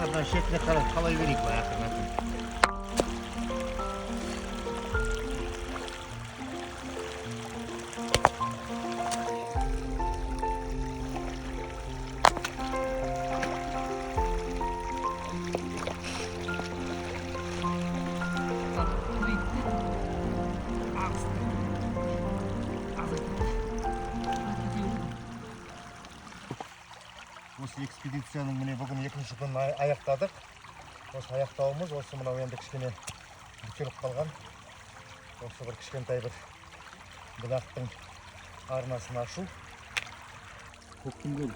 Arkadan şekle çalayı vereyim ayaklarına. Осы экспедицияның міне бүгін екінші күнін аяқтадық. Осы аяқтауымыз осы мынау енді кішкене бүкеліп қалған. Осы бір кішкентай бір бұлақтың арнасын ашу. Көктем көл.